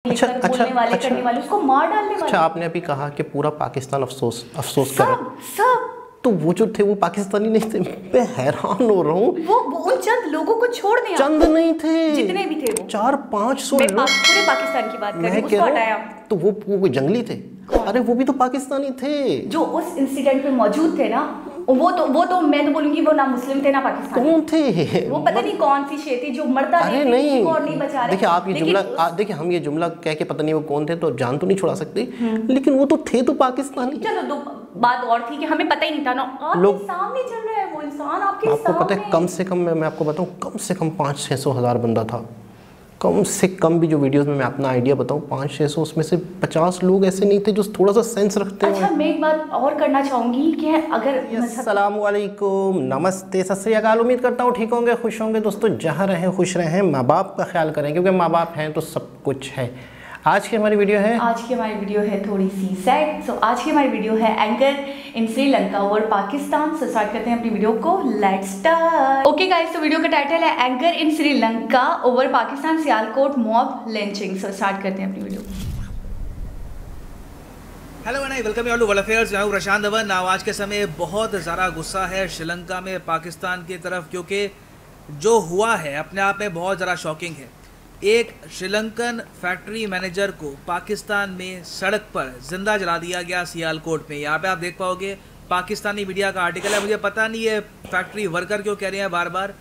बोलने वाले करने वाले उसको मार डालने वाले। अच्छा, आपने अभी कहा कि पूरा पाकिस्तान अफसोस कर रहा है। सब तो वो जो थे वो पाकिस्तानी नहीं थे। मैं हैरान हो रहा हूँ। वो उन चंद लोगों को छोड़ दिया। चंद नहीं थे, जितने भी थे वो 400-500 लोग। पूरे पाकिस्तान की बात कर रही हूं, उसको हटाया। तो वो जंगली थे। अरे वो भी तो पाकिस्तानी थे जो उस इंसिडेंट पे मौजूद थे ना। वो तो मैं तो बोलूंगी वो ना मुस्लिम थे ना पाकिस्तानी। कौन थे वो? पता नहीं कौन सी शेर थी जो मरता अरे नहीं बचा रहे। देखिए आप ये जुमला देखिए, हम ये जुमला कह के पता नहीं वो कौन थे तो जान तो नहीं छुड़ा सकते, लेकिन वो तो थे तो पाकिस्तानी। चलो दो बात और थी कि हमें पता ही नहीं था ना। आपके सामने चल रहा है वो इंसान, आपके आपको पता है कम से कम मैं आपको बताऊं, कम से कम 500-600 हज़ार बंदा था। कम से कम भी जो वीडियोस में मैं अपना आइडिया बताऊं 500-600, उसमें से 50 लोग ऐसे नहीं थे जो थोड़ा सा सेंस रखते हैं। अच्छा, मैं एक बात और करना चाहूँगी कि अगर अस्सलाम वालेकुम, नमस्ते, सत श्री अकाल। उम्मीद करता हूँ ठीक होंगे, खुश होंगे। दोस्तों जहाँ रहें खुश रहें, माँ बाप का ख्याल करें क्योंकि माँ बाप हैं तो सब कुछ है। आज की हमारी वीडियो है थोड़ी सी सैड। सो आज की हमारी वीडियो है एंकर इन श्रीलंका और पाकिस्तान। सो स्टार्ट करते हैं अपनी वीडियो को। Let's start. ओके गाइस, तो वीडियो का टाइटल है anger in Sri Lanka over Pakistan Sialkot mob lynching. So start करते हैं अपनी video. Hello and welcome you all to world affairs. मैं हूं प्रशांत धवन। आज के समय बहुत ज़्यादा गुस्सा है श्रीलंका में पाकिस्तान की तरफ, क्योंकि जो हुआ है अपने आप में बहुत ज़्यादा शॉकिंग है। एक श्रीलंकन फैक्ट्री मैनेजर को पाकिस्तान में सड़क पर जिंदा जला दिया गया सियालकोट में। यहाँ पे आप देख पाओगे पाकिस्तानी मीडिया का आर्टिकल है। मुझे पता नहीं है फैक्ट्री वर्कर क्यों कह रहे हैं बार बार।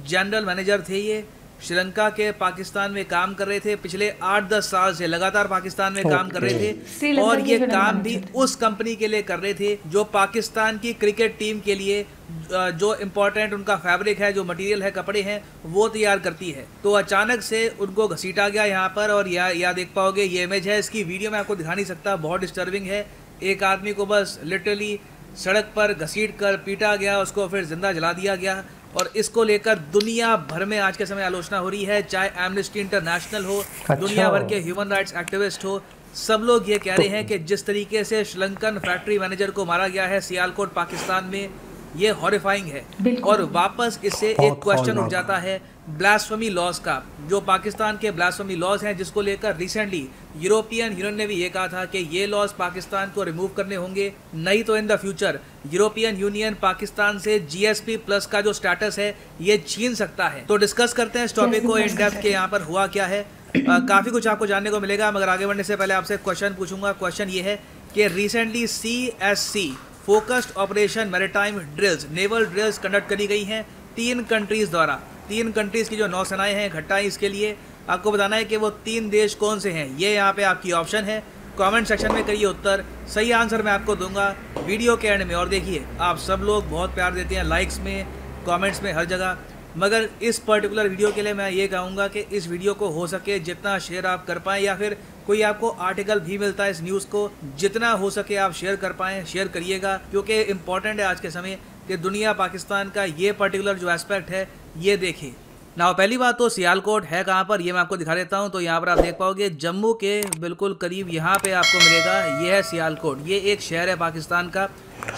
जनरल मैनेजर थे ये, श्रीलंका के पाकिस्तान में काम कर रहे थे। पिछले 8-10 साल से लगातार पाकिस्तान में काम कर रहे थे और ये काम भी उस कंपनी के लिए कर रहे थे जो पाकिस्तान की क्रिकेट टीम के लिए जो इम्पोर्टेंट उनका फैब्रिक है, जो मटेरियल है, कपड़े हैं, वो तैयार करती है। तो अचानक से उनको घसीटा गया यहाँ पर। और यहाँ देख पाओगे ये इमेज है, इसकी वीडियो मैं आपको दिखा नहीं सकता, बहुत डिस्टर्बिंग है। एक आदमी को बस लिटरली सड़क पर घसीट कर पीटा गया, उसको फिर जिंदा जला दिया गया। और इसको लेकर दुनिया भर में आज के समय आलोचना हो रही है, चाहे एमनेस्टी इंटरनेशनल हो, दुनिया भर के ह्यूमन राइट्स एक्टिविस्ट हो, सब लोग ये कह रहे हैं कि जिस तरीके से श्रीलंकन फैक्ट्री मैनेजर को मारा गया है सियालकोट पाकिस्तान में, ये हॉरिफाइंग है। और वापस इससे एक क्वेश्चन उठ जाता है ब्लास्फेमी लॉज का, जो पाकिस्तान के ब्लास्फेमी लॉज हैं, जिसको लेकर रिसेंटली यूरोपियन यूनियन ने भी ये कहा था कि ये लॉज पाकिस्तान को रिमूव करने होंगे, नहीं तो in the future European union Pakistan से GSP प्लस का जो स्टेटस है ये छीन सकता है। तो डिस्कस करते हैं इस टॉपिक को इन डेप्थ के यहाँ पर हुआ क्या है। काफ़ी कुछ आपको जानने को मिलेगा, मगर आगे बढ़ने से पहले आपसे क्वेश्चन पूछूंगा। क्वेश्चन ये है कि recently CSC focused operation maritime drills, naval drills conduct करी गई हैं 3 कंट्रीज़ द्वारा। 3 कंट्रीज़ की जो नौसेनाएं हैं इकट्ठा हैं इसके लिए। आपको बताना है कि वो 3 देश कौन से हैं। ये यहाँ पे आपकी ऑप्शन है, कमेंट सेक्शन में करिए उत्तर। सही आंसर मैं आपको दूंगा वीडियो के एंड में। और देखिए आप सब लोग बहुत प्यार देते हैं लाइक्स में, कमेंट्स में, हर जगह, मगर इस पर्टिकुलर वीडियो के लिए मैं ये कहूँगा कि इस वीडियो को हो सके जितना शेयर आप कर पाएँ, या फिर कोई आपको आर्टिकल भी मिलता है इस न्यूज़ को, जितना हो सके आप शेयर कर पाएँ, शेयर करिएगा, क्योंकि इम्पॉर्टेंट है आज के समय कि दुनिया पाकिस्तान का ये पर्टिकुलर जो एस्पेक्ट है ये देखे ना। पहली बात तो सियालकोट है कहाँ पर, ये मैं आपको दिखा देता हूँ। तो यहाँ पर आप देख पाओगे जम्मू के बिल्कुल करीब यहाँ पे आपको मिलेगा, ये है सियालकोट। ये एक शहर है पाकिस्तान का।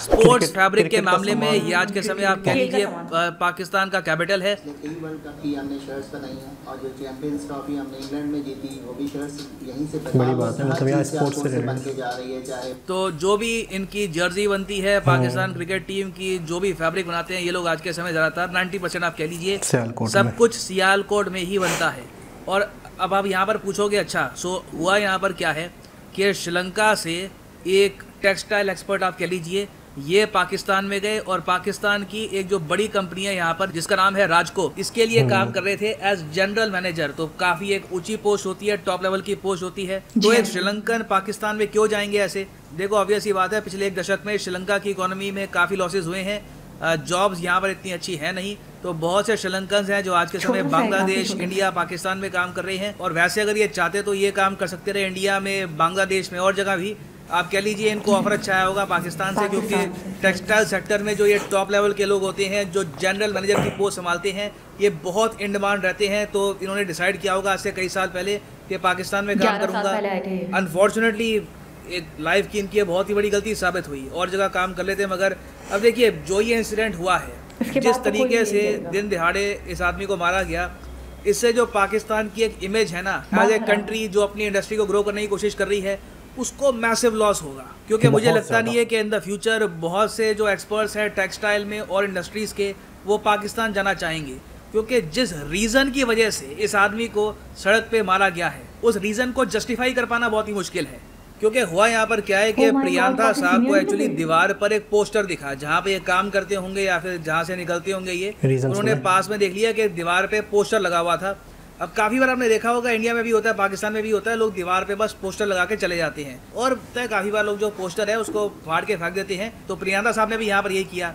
स्पोर्ट्स फैब्रिक के मामले में ये आज के समय आप कह लीजिए पाकिस्तान का कैपिटल है। वर्ल्ड कप की हमने शर्ट्स बनाई हैं और जो चैंपियंस ट्रॉफी हमने इंग्लैंड में जीती वो भी शर्ट्स यहीं से बड़ी बात है, मतलब यहाँ स्पोर्ट्स से बन के जा रही है। चाहे तो जो भी इनकी जर्सी बनती है पाकिस्तान क्रिकेट टीम की, जो भी फैब्रिक बनाते हैं ये लोग आज के समय ज़्यादातर 90% आप कह लीजिए सब कुछ सियालकोट में ही बनता है। और अब आप यहाँ पर पूछोगे अच्छा सो हुआ यहाँ पर क्या है कि श्रीलंका से एक टेक्सटाइल एक्सपर्ट आप कह लीजिए ये पाकिस्तान में गए और पाकिस्तान की एक जो बड़ी कंपनी है यहाँ पर जिसका नाम है राजको, इसके लिए काम कर रहे थे एज जनरल मैनेजर। तो काफ़ी एक ऊंची पोस्ट होती है, टॉप लेवल की पोस्ट होती है। तो एक श्रीलंकन पाकिस्तान में क्यों जाएंगे ऐसे? देखो ऑब्वियस ही बात है, पिछले 1 दशक में श्रीलंका की इकोनॉमी में काफ़ी लॉसेज हुए हैं, जॉब्स यहाँ पर इतनी अच्छी है नहीं। तो बहुत से श्रीलंकन्स हैं जो आज के समय बांग्लादेश, इंडिया, पाकिस्तान में काम कर रहे हैं। और वैसे अगर ये चाहते तो ये काम कर सकते रहे इंडिया में, बांग्लादेश में और जगह भी। आप कह लीजिए इनको ऑफर अच्छा आया होगा पाकिस्तान से, क्योंकि टेक्सटाइल सेक्टर में जो ये टॉप लेवल के लोग होते हैं जो जनरल मैनेजर की पोस्ट संभालते हैं ये बहुत इन डिमांड रहते हैं। तो इन्होंने डिसाइड किया होगा आज से कई साल पहले कि पाकिस्तान में काम करूँगा। अनफॉर्चुनेटली लाइफ की इनकी बहुत ही बड़ी गलती साबित हुई, और जगह काम कर लेते, मगर अब देखिए जो ये इंसिडेंट हुआ है, जिस तरीके से दिन दिहाड़े इस आदमी को मारा गया, इससे जो पाकिस्तान की एक इमेज है ना एज ए कंट्री जो अपनी इंडस्ट्री को ग्रो करने की कोशिश कर रही है, उसको मैसिव लॉस होगा। क्योंकि मुझे लगता नहीं है कि इन द फ्यूचर बहुत से जो एक्सपर्ट्स हैं टेक्सटाइल में और इंडस्ट्रीज़ के, वो पाकिस्तान जाना चाहेंगे। क्योंकि जिस रीज़न की वजह से इस आदमी को सड़क पे मारा गया है, उस रीज़न को जस्टिफाई कर पाना बहुत ही मुश्किल है। क्योंकि हुआ यहाँ पर क्या है कि प्रियंका साहब को एक्चुअली दीवार पर एक पोस्टर दिखा, जहाँ पे ये काम करते होंगे या फिर जहाँ से निकलते होंगे ये, उन्होंने पास में देख लिया कि दीवार पे पोस्टर लगा हुआ था। अब काफ़ी बार आपने देखा होगा, इंडिया में भी होता है, पाकिस्तान में भी होता है, लोग दीवार पे बस पोस्टर लगा के चले जाते हैं और काफ़ी बार लोग जो पोस्टर है उसको फाड़ के फेंक देते हैं। तो प्रियंका साहब ने भी यहाँ पर यही किया।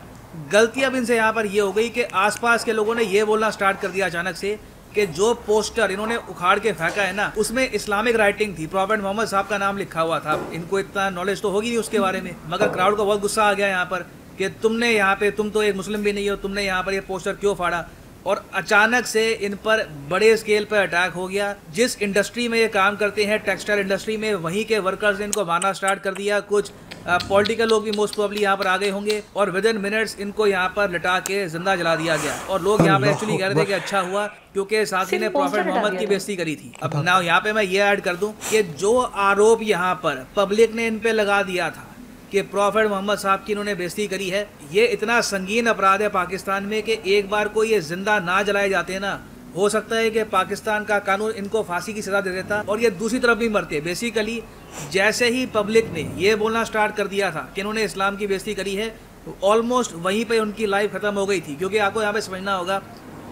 गलती अब इनसे यहाँ पर ये हो गई कि आसपास के लोगों ने ये बोलना स्टार्ट कर दिया अचानक से कि जो पोस्टर इन्होंने उखाड़ के फेंका है ना, उसमें इस्लामिक राइटिंग थी, प्रॉफेट मोहम्मद साहब का नाम लिखा हुआ था। इनको इतना नॉलेज तो होगी नहीं उसके बारे में, मगर क्राउड को बहुत गुस्सा आ गया यहाँ पर कि तुमने यहाँ पे, तुम तो एक मुस्लिम भी नहीं हो, तुमने यहाँ पर ये पोस्टर क्यों फाड़ा। और अचानक से इन पर बड़े स्केल पर अटैक हो गया। जिस इंडस्ट्री में ये काम करते हैं, टेक्सटाइल इंडस्ट्री में, वहीं के वर्कर्स ने इनको मारना स्टार्ट कर दिया। कुछ पॉलिटिकल लोग भी मोस्ट प्रोबेबली यहाँ पर आ गए होंगे और विद इन मिनट्स इनको यहाँ पर लिटा के जिंदा जला दिया गया। और लोग यहाँ पे एक्चुअली कह रहे थे कि अच्छा हुआ क्योंकि साथी ने प्रॉफेट मोहम्मद की बेइज्जती करी थी। अब ना यहाँ पे मैं ये ऐड कर दूं कि जो आरोप यहाँ पर पब्लिक ने इन पे लगा दिया था कि प्रॉफेट मोहम्मद साहब की इन्होंने बेइज्जती करी है, ये इतना संगीन अपराध है पाकिस्तान में कि एक बार को ये जिंदा ना जलाए जाते ना, हो सकता है कि पाकिस्तान का कानून इनको फांसी की सज़ा दे देता और ये दूसरी तरफ भी मरते। बेसिकली जैसे ही पब्लिक ने ये बोलना स्टार्ट कर दिया था कि इन्होंने इस्लाम की बेइज्जती करी है, ऑलमोस्ट वहीं पे उनकी लाइफ ख़त्म हो गई थी। क्योंकि आपको यहाँ पे समझना होगा,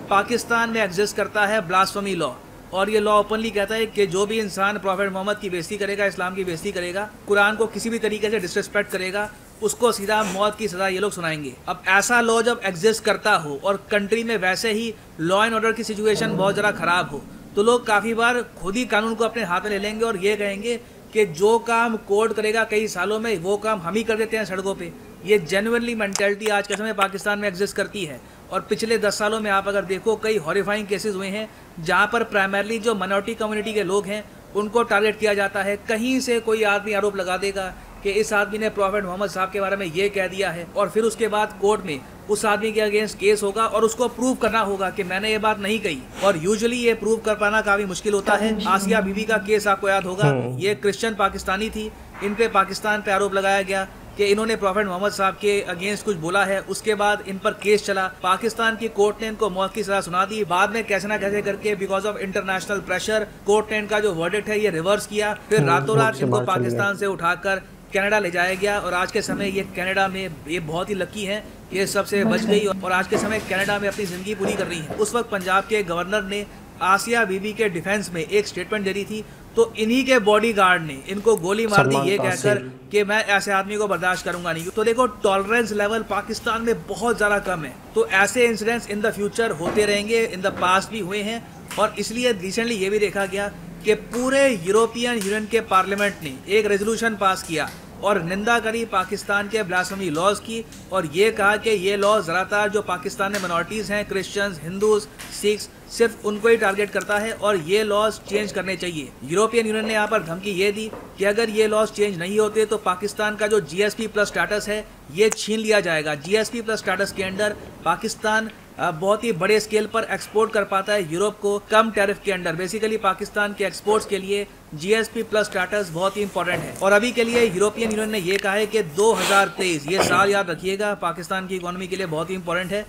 पाकिस्तान में एग्जिस्ट करता है ब्लास्फेमी लॉ, और ये लॉ ओपनली कहता है कि जो भी इंसान प्रॉफेट मोहम्मद की बेइज्जती करेगा, इस्लाम की बेइज्जती करेगा, कुरान को किसी भी तरीके से डिसरिस्पेक्ट करेगा, उसको सीधा मौत की सज़ा ये लोग सुनाएंगे। अब ऐसा लॉ जब एग्जिस्ट करता हो और कंट्री में वैसे ही लॉ एंड ऑर्डर की सिचुएशन बहुत ज़रा ख़राब हो, तो लोग काफ़ी बार खुद ही कानून को अपने हाथ में ले लेंगे और ये कहेंगे कि जो काम कोर्ट करेगा कई सालों में, वो काम हम ही कर देते हैं सड़कों पे। ये जेन्युइनली मेंटालिटी आज के समय पाकिस्तान में एग्जिस्ट करती है। और पिछले 10 सालों में आप अगर देखो, कई हॉरिफाइंग केसेस हुए हैं जहाँ पर प्राइमरली जो माइनॉरिटी कम्युनिटी के लोग हैं उनको टारगेट किया जाता है। कहीं से कोई आदमी आरोप लगा देगा कि इस आदमी ने प्रॉफेट मोहम्मद साहब के बारे में ये कह दिया है, और फिर उसके बाद कोर्ट में उस आदमी के अगेंस्ट केस होगा और उसको प्रूव करना होगा कि मैंने ये बात नहीं कही। और यूजुअली ये प्रूव कर पाना काफ़ी मुश्किल होता है। आसिया बीबी का केस आपको याद होगा, ये क्रिश्चियन पाकिस्तानी थी, इन पे पाकिस्तान पे आरोप लगाया गया कि इन्होंने प्रॉफेट मोहम्मद साहब के अगेंस्ट कुछ बोला है। उसके बाद इन पर केस चला, पाकिस्तान की कोर्ट ने इनको मौत की सजा सुना दी। बाद में कैसे ना कैसे करके because of international pressure court ने इनका जो वर्डिक्ट है ये रिवर्स किया। फिर रातों रात इनको पाकिस्तान से उठाकर कनाडा ले जाया गया और आज के समय ये कनाडा में ये बहुत ही लकी है, ये सबसे बच गई और आज के समय कनाडा में अपनी ज़िंदगी पूरी कर रही है। उस वक्त पंजाब के गवर्नर ने आसिया बीबी के डिफेंस में एक स्टेटमेंट जारी थी, तो इन्हीं के बॉडीगार्ड ने इनको गोली मार दी ये कहकर कि मैं ऐसे आदमी को बर्दाश्त करूंगा नहीं। तो देखो, टॉलरेंस लेवल पाकिस्तान में बहुत ज़्यादा कम है। तो ऐसे इंसिडेंट्स इन द फ्यूचर होते रहेंगे, इन द पास्ट भी हुए हैं। और इसलिए रिसेंटली ये भी देखा गया कि पूरे यूरोपियन यूनियन के पार्लियामेंट ने एक रेजोल्यूशन पास किया और निंदा करी पाकिस्तान के ब्लास्फेमी लॉज की, और ये कहा कि ये लॉ ज़्यादातर जो पाकिस्तान में मिनॉरिटीज़ हैं, क्रिश्चियंस, हिंदूज, सिख्स, सिर्फ उनको ही टारगेट करता है और ये लॉज चेंज करने चाहिए। यूरोपियन यूनियन ने यहाँ पर धमकी ये दी कि अगर ये लॉज चेंज नहीं होते तो पाकिस्तान का जो GSP प्लस स्टेटस है ये छीन लिया जाएगा। GSP प्लस स्टेटस के अंडर पाकिस्तान बहुत ही बड़े स्केल पर एक्सपोर्ट कर पाता है यूरोप को कम टैरिफ के अंडर। बेसिकली पाकिस्तान के एक्सपोर्ट्स के लिए GSP प्लस स्टेटस बहुत ही इंपॉर्टेंट है। और अभी के लिए यूरोपियन यूनियन ने यह कहा है कि 2023, ये साल याद रखिएगा, पाकिस्तान की इकोनॉमी के लिए बहुत ही इंपॉर्टेंट है।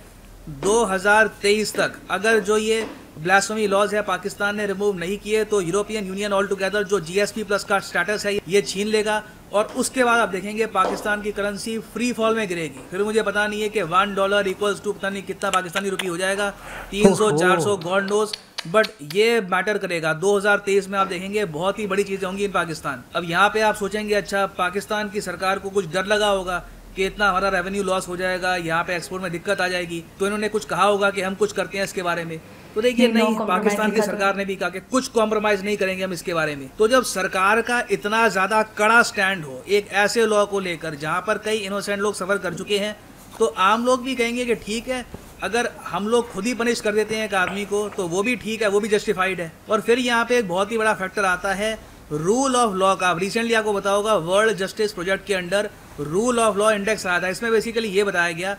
2023 तक अगर जो ये ब्लास्फेमी लॉज है पाकिस्तान ने रिमूव नहीं किए तो यूरोपियन यूनियन ऑल टुगेदर जो GSP प्लस का स्टेटस है ये छीन लेगा। और उसके बाद आप देखेंगे पाकिस्तान की करेंसी फ्री फॉल में गिरेगी। फिर मुझे पता नहीं है कि $1 इक्वल्स टू पता नहीं कितना पाकिस्तानी रुपये हो जाएगा, 300-400 गॉड नोस, बट ये मैटर करेगा। 2023 में आप देखेंगे बहुत ही बड़ी चीज़ें होंगी इन पाकिस्तान। अब यहाँ पे आप सोचेंगे अच्छा पाकिस्तान की सरकार को कुछ डर लगा होगा कि इतना हमारा रेवेन्यू लॉस हो जाएगा, यहाँ पे एक्सपोर्ट में दिक्कत आ जाएगी, तो इन्होंने कुछ कहा होगा कि हम कुछ करते हैं इसके बारे में। तो देखिए नहीं, पाकिस्तान की सरकार ने भी कहा कि कुछ कॉम्प्रोमाइज नहीं करेंगे हम इसके बारे में। तो जब सरकार का इतना ज्यादा कड़ा स्टैंड हो एक ऐसे लॉ को लेकर जहां पर कई इनोसेंट लोग सफर कर चुके हैं, तो आम लोग भी कहेंगे कि ठीक है, अगर हम लोग खुद ही पनिश कर देते हैं एक आदमी को तो वो भी ठीक है, वो भी जस्टिफाइड है। और फिर यहाँ पे एक बहुत ही बड़ा फैक्टर आता है रूल ऑफ लॉ का। रिसेंटली आपको बताया होगा वर्ल्ड जस्टिस प्रोजेक्ट के under rule of law index आया था। इसमें बेसिकली ये बताया गया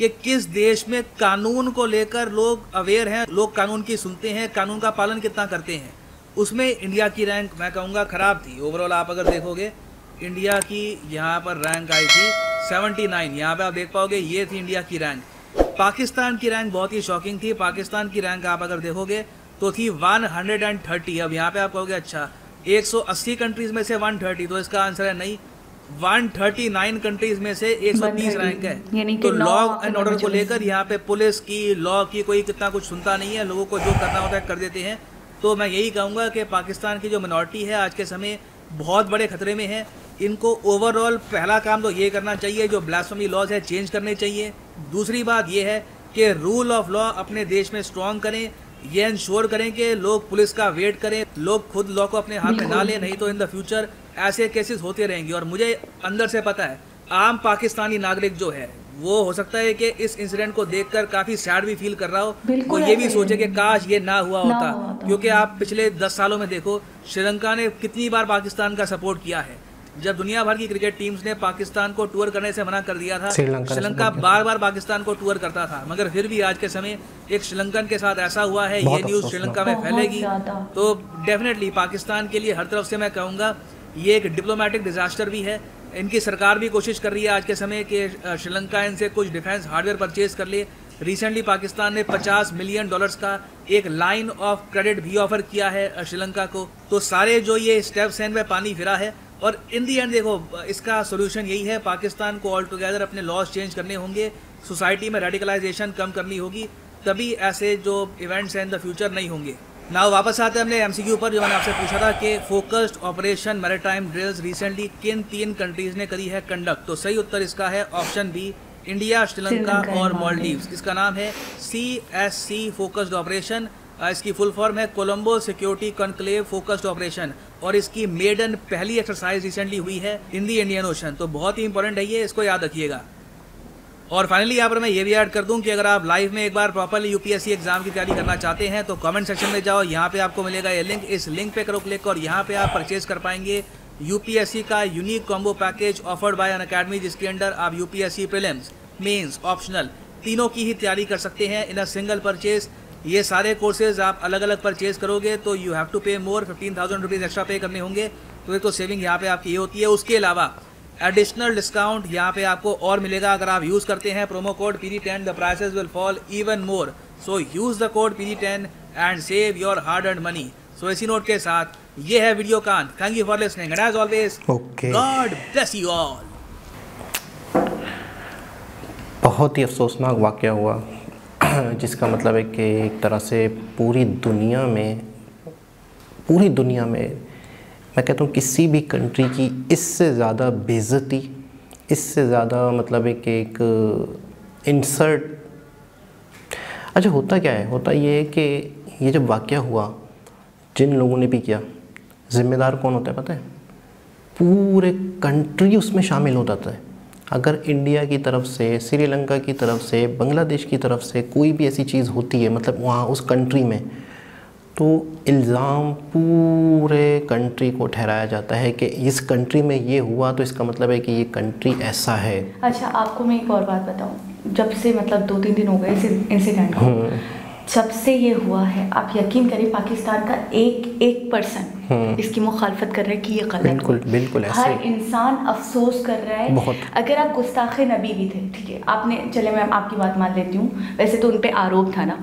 कि किस देश में कानून को लेकर लोग अवेयर हैं, लोग कानून की सुनते हैं, कानून का पालन कितना करते हैं। उसमें इंडिया की रैंक मैं कहूँगा ख़राब थी। ओवरऑल आप अगर देखोगे इंडिया की यहाँ पर रैंक आई थी 79, यहाँ पे आप देख पाओगे ये थी इंडिया की रैंक। पाकिस्तान की रैंक बहुत ही शॉकिंग थी। पाकिस्तान की रैंक आप अगर देखोगे तो थी 130। अब यहाँ पे आप कहोगे अच्छा 180 कंट्रीज़ में से 130, तो इसका आंसर है नहीं, 139 कंट्रीज में से 130 रैंक है। तो लॉ एंड ऑर्डर को लेकर यहाँ पे पुलिस की, लॉ की कोई कितना कुछ सुनता नहीं है, लोगों को जो करना होता है कर देते हैं। तो मैं यही कहूँगा कि पाकिस्तान की जो मिनॉरिटी है आज के समय बहुत बड़े खतरे में है। इनको ओवरऑल पहला काम तो ये करना चाहिए, जो ब्लास्फेमी लॉज है चेंज करने चाहिए। दूसरी बात ये है कि रूल ऑफ लॉ अपने देश में स्ट्रॉन्ग करें, ये इंश्योर करें कि लोग पुलिस का वेट करें, लोग खुद लॉ को अपने हाथ में ना लें, नहीं तो इन द फ्यूचर ऐसे केसेस होते रहेंगे। और मुझे अंदर से पता है आम पाकिस्तानी नागरिक जो है वो हो सकता है कि इस इंसिडेंट को देखकर काफ़ी सैड भी फील कर रहा हो, वो ये भी सोचे कि काश ये ना हुआ होता। क्योंकि आप पिछले 10 सालों में देखो श्रीलंका ने कितनी बार पाकिस्तान का सपोर्ट किया है। जब दुनिया भर की क्रिकेट टीम्स ने पाकिस्तान को टूर करने से मना कर दिया था, श्रीलंका बार बार पाकिस्तान को टूर करता था, मगर फिर भी आज के समय एक श्रीलंकन के साथ ऐसा हुआ है, ये न्यूज़ श्रीलंका में फैलेगी। तो डेफिनेटली पाकिस्तान के लिए हर तरफ से मैं कहूँगा ये एक डिप्लोमेटिक डिजास्टर भी है। इनकी सरकार भी कोशिश कर रही है आज के समय कि श्रीलंका इनसे कुछ डिफेंस हार्डवेयर परचेज कर ले। रिसेंटली पाकिस्तान ने $50 मिलियन का एक लाइन ऑफ क्रेडिट भी ऑफर किया है श्रीलंका को। तो सारे जो ये स्टेप्स हैं इनमें पानी फिरा है और इन दी एंड देखो इसका सोल्यूशन यही है, पाकिस्तान को ऑल टुगेदर अपने लॉज चेंज करने होंगे, सोसाइटी में रेडिकलाइजेशन कम करनी होगी, तभी ऐसे जो इवेंट्स हैं इन द फ्यूचर नहीं होंगे। ना वापस आते हैं हमने MCQ पर, जो मैंने आपसे पूछा था कि focused operation maritime drills recently किन 3 कंट्रीज ने करी है कंडक्ट। तो सही उत्तर इसका है ऑप्शन बी, इंडिया, श्रीलंका और मालदीव्स। इसका नाम है CSC फोकस्ड ऑपरेशन। इसकी फुल फॉर्म है Colombo security conclave focused operation और इसकी मेडन पहली एक्सरसाइज रिसेंटली हुई है इन दी इंडियन ओशन। तो बहुत ही इंपॉर्टेंट है ये, इसको याद रखिएगा। और फाइनली यहाँ पर मैं ये भी ऐड कर दूं कि अगर आप लाइव में एक बार प्रॉपरली UPSC एग्जाम की तैयारी करना चाहते हैं तो कमेंट सेक्शन में जाओ, यहाँ पे आपको मिलेगा ये लिंक, इस लिंक पे करो क्लिक और यहाँ पे आप परचेज कर पाएंगे UPSC का unique combo package offered by Unacademy, जिसके अंडर आप UPSC प्रीलिम्स, मेंस, ऑप्शनल तीनों की ही तैयारी कर सकते हैं इन अ सिंगल परचेज। ये सारे कोर्सेज आप अलग अलग परचेज करोगे तो यू हैव टू पे मोर, 15,000 रुपीज़ एक्स्ट्रा पे करने होंगे। तो एक तो सेविंग यहाँ पे आपकी ये होती है। उसके अलावा एडिशनल डिस्काउंट यहाँ पे आपको और मिलेगा अगर आप यूज़ करते हैं promo code PD10, the prices will fall even more. So use the code PD10 and save your hard earned money. So इसी नोट के साथ ये है वीडियो कान। Thank you for listening and as always God bless you all. बहुत ही अफसोसनाक वाक़या हुआ जिसका मतलब है कि एक तरह से पूरी दुनिया में मैं कहता हूँ किसी भी कंट्री की इससे ज़्यादा बेइज्जती, इससे ज़्यादा मतलब है कि एक इंसल्ट। अच्छा होता क्या है, होता ये है कि ये जब वाक़या हुआ जिन लोगों ने भी किया, ज़िम्मेदार कौन होता है पता है? पूरे कंट्री उसमें शामिल हो जाता है। अगर इंडिया की तरफ से, श्रीलंका की तरफ से, बांग्लादेश की तरफ से कोई भी ऐसी चीज़ होती है मतलब वहाँ उस कंट्री में, तो इल्ज़ाम पूरे कंट्री को ठहराया जाता है कि इस कंट्री में ये हुआ तो इसका मतलब है कि ये कंट्री ऐसा है। अच्छा आपको मैं एक और बात बताऊँ, जब से मतलब 2-3 दिन हो गए इस इंसिडेंट को, जब से ये हुआ है आप यकीन करें पाकिस्तान का एक पर्सन इसकी मुखालफत कर रहा है कि ये गलत बिल्कुल बिल्कुल ऐसे हर इंसान अफसोस कर रहा है बहुत। अगर आप गुस्ताखे नबी भी थे, ठीक है आपने, चले मैं आपकी बात मान लेती हूँ, वैसे तो उन पे आरोप था ना,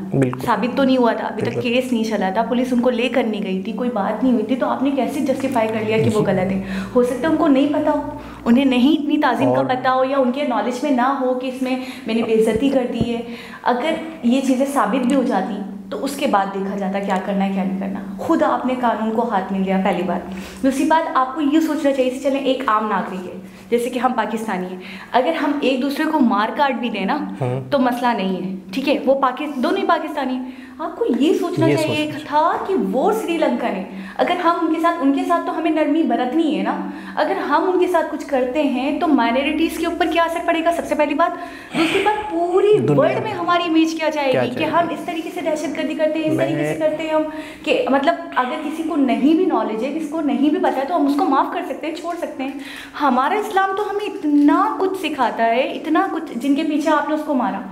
साबित तो नहीं हुआ था अभी तक, केस नहीं चला था, पुलिस उनको लेकर नहीं गई थी, कोई बात नहीं हुई थी, तो आपने कैसे जस्टिफाई कर लिया कि वो गलत है? हो सकता है उनको नहीं पता हो, उन्हें नहीं इतनी ताज़ीम का पता हो, या उनके नॉलेज में ना हो कि इसमें मैंने बेइज्जती कर दी है। अगर ये चीज़ें साबित भी हो जाती तो उसके बाद देखा जाता क्या करना है क्या नहीं करना। खुद आपने कानून को हाथ में लिया, पहली बात। दूसरी बात, आपको ये सोचना चाहिए कि चलें एक आम नागरिक है जैसे कि हम पाकिस्तानी हैं, अगर हम एक दूसरे को मार काट भी दें ना तो मसला नहीं है, ठीक है, वो दोनों ही पाकिस्तानी हैं। आपको ये सोचना चाहिए था कि वो श्रीलंकन है, अगर हम उनके साथ तो हमें नरमी बरतनी है ना। अगर हम उनके साथ कुछ करते हैं तो माइनॉरिटीज़ के ऊपर क्या असर पड़ेगा, सबसे पहली बात। दूसरी बात, पूरी वर्ल्ड में हमारी इमेज क्या जाएगी कि हम इस तरीके से दहशतगर्दी करते हैं, इस तरीके से करते हैं हम, कि मतलब अगर किसी को नहीं भी नॉलेज है, किसी को नहीं भी पता है, तो हम उसको माफ़ कर सकते हैं, छोड़ सकते हैं। हमारा इस्लाम तो हमें इतना कुछ सिखाता है, इतना कुछ, जिनके पीछे आपने उसको मारा,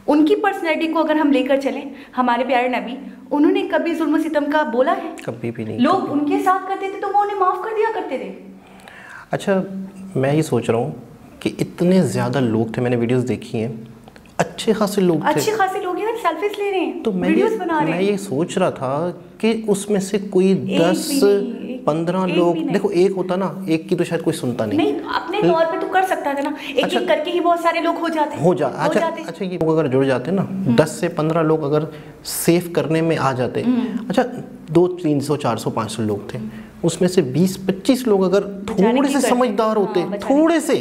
उनकी पर्सनैलिटी को अगर हम लेकर चलें, हमारे प्यारे नबी, उन्होंने कभी जुल्म सितम का बोला है? कभी भी नहीं। लोग उनके साथ करते थे तो वो उन्हें माफ़ कर दिया करते थे। अच्छा, मैं ये सोच रहा हूँ कि इतने ज़्यादा लोग थे, मैंने वीडियोस देखी हैं, अच्छे खासे लोग थे, अच्छे खासे लोग हैं, सेल्फीज ले रहे हैं, तो मैं ये सोच रहा था कि उसमें से कोई 10-15 लोग, देखो एक होता ना, एक की तो शायद कोई सुनता नहीं, अपने तौर पे तो कर सकता था ना, एक एक करके ही बहुत सारे लोग हो जाते। अच्छा, ये लोग अगर जुड़ जाते ना, 10 से 15 लोग अगर सेव करने में आ जाते, अच्छा 200-300-400-500 लोग थे, उसमें से 20-25 लोग अगर थोड़े से समझदार होते, थोड़े से,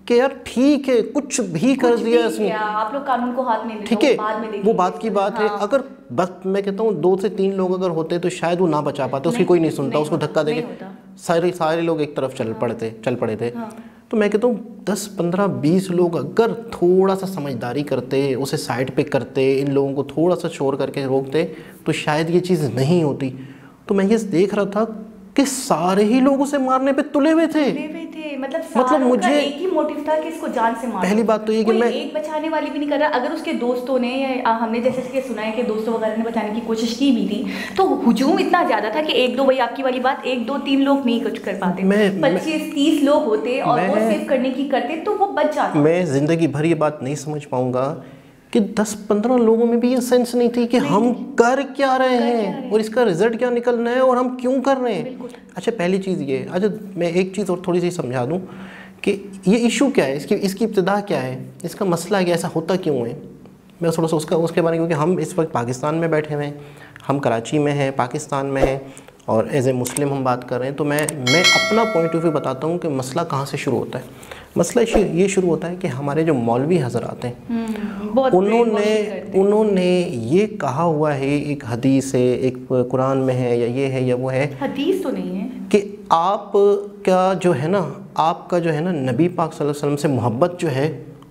कि यार ठीक है, कुछ भी कर दिया इसने, आप लोग कानून को हाथ में ले, ठीक है, वो बात की बात है। अगर बस मैं कहता हूँ 2 से 3 लोग अगर होते तो शायद वो ना बचा पाते, उसकी कोई नहीं सुनता, उसको धक्का देके सारे लोग एक तरफ चल पड़े थे। तो मैं कहता हूँ 10, 15, 20 लोग अगर थोड़ा सा समझदारी करते, उसे साइड पे करते, इन लोगों को थोड़ा सा शोर करके रोकते, तो शायद ये चीज़ नहीं होती। तो मैं ये देख रहा था कि सारे ही लोग उसे मारने पे तुले हुए थे। मतलब मुझे एक ही मोटिव था कि इसको जान से मारो। पहली बात तो ये कि मैं एक बचाने वाली भी नहीं कर रहा। अगर उसके दोस्तों ने, या हमने जैसे कि सुना है कि दोस्तों वगैरह ने बचाने की कोशिश की भी थी, तो हुजूम इतना ज्यादा था कि 1-2, वही आपकी वाली बात, 1-2-3 लोग नहीं कुछ कर पाते। 25-30 लोग होते और वो सेव करने की करते तो वो बच जाता। मैं जिंदगी भर ये बात नहीं समझ पाऊंगा कि 10-15 लोगों में भी ये सेंस नहीं थी कि हम कर क्या रहे हैं और इसका रिजल्ट क्या निकलना है और हम क्यों कर रहे हैं। अच्छा, पहली चीज़ ये, अच्छा मैं एक चीज़ और थोड़ी सी समझा दूं कि ये इशू क्या है, इसकी इब्तिदा क्या है, इसका मसला क्या, ऐसा होता क्यों है। मैं थोड़ा सा उसके बारे में, क्योंकि हम इस वक्त पाकिस्तान में बैठे हुए हैं, हम कराची में हैं, पाकिस्तान में हैं, और एज ए मुस्लिम हम बात कर रहे हैं, तो मैं अपना पॉइंट ऑफ व्यू बताता हूँ कि मसला कहाँ से शुरू होता है। मसला ये शुरू होता है कि हमारे जो मौलवी हजरात हैं, उन्होंने ये कहा हुआ है, एक हदीस है, एक कुरान में है, या ये है या वो है, हदीस तो नहीं है, कि आपका जो है ना नबी पाक सल्लल्लाहु अलैहि वसल्लम से मोहब्बत जो है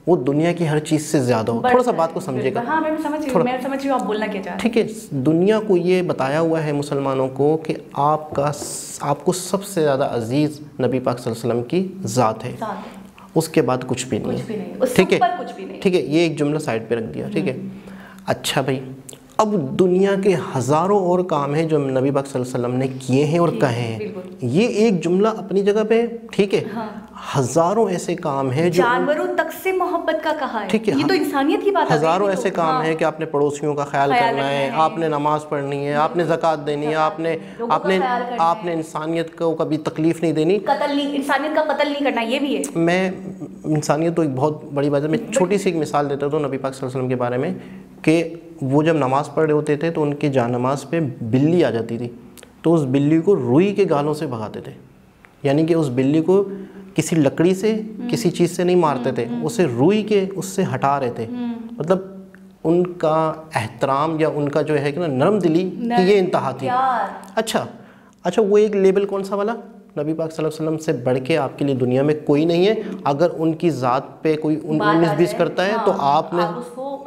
वो दुनिया की हर चीज़ से ज़्यादा हो। थोड़ा सा बात को समझिएगा। हाँ, मैं समझ रही हूँ आप बोलना क्या चाह रहे हैं। ठीक है, दुनिया को ये बताया हुआ है मुसलमानों को कि आपको सबसे ज़्यादा अजीज़ नबी पाक सल्लल्लाहु अलैहि वसल्लम की ज़ात है, उसके बाद कुछ भी नहीं है। ठीक है, ये एक जुमला साइड पे रख दिया। ठीक है, अच्छा भाई, अब दुनिया के हज़ारों और काम हैं जो नबी पाक सल्लल्लाहु अलैहि वसल्लम ने किए हैं और कहे हैं, ये एक जुमला अपनी जगह पे, ठीक है। हज़ारों ऐसे काम हैं जो जानवरों तक से मोहब्बत का कहा है, ठीक है, ये तो इंसानियत की बात है। हज़ारों ऐसे काम हैं कि आपने पड़ोसियों का ख्याल करना है, आपने नमाज़ पढ़नी है, आपने ज़कात देनी है, आपने इंसानियत को कभी तकलीफ़ नहीं देनी, इंसानियत का कत्ल नहीं करना, ये भी है। मैं इंसानियत तो एक बहुत बड़ी बात है। मैं छोटी सी एक मिसाल देता हूँ नबी पाक सल्लल्लाहु अलैहि वसल्लम के बारे में, कि वो जब नमाज़ पढ़ रहे होते थे तो उनके जानमाज़ पे बिल्ली आ जाती थी, तो उस बिल्ली को रुई के गालों से भगाते थे, यानी कि उस बिल्ली को किसी लकड़ी से, किसी चीज़ से नहीं मारते थे, उसे रुई के उससे हटा रहे थे। मतलब उनका एहतराम या उनका जो है कि ना नरम दिली की ये इंतहा थी। अच्छा, वो एक लेबल कौन सा वाला, नबी पाक सल्लल्लाहु अलैहि वसल्लम से बढ़ के आपके लिए दुनिया में कोई नहीं है। अगर उनकी ज़ात पे कोई 19-20 करता है तो आपने,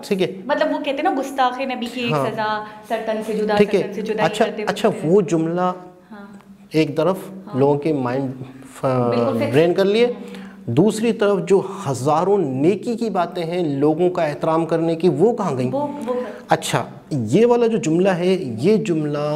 ठीक है, मतलब वो कहते हैं ना गुस्ताखे नबी की एक सज़ा सरतन से जुदा, ठीक है। अच्छा, वो जुमला एक तरफ लोगों के माइंड ब्रेन कर लिए, दूसरी तरफ जो हज़ारों नेकी की बातें हैं लोगों का एहतराम करने की, वो कहाँ गई? अच्छा, ये वाला जो जुमला है, ये जुमला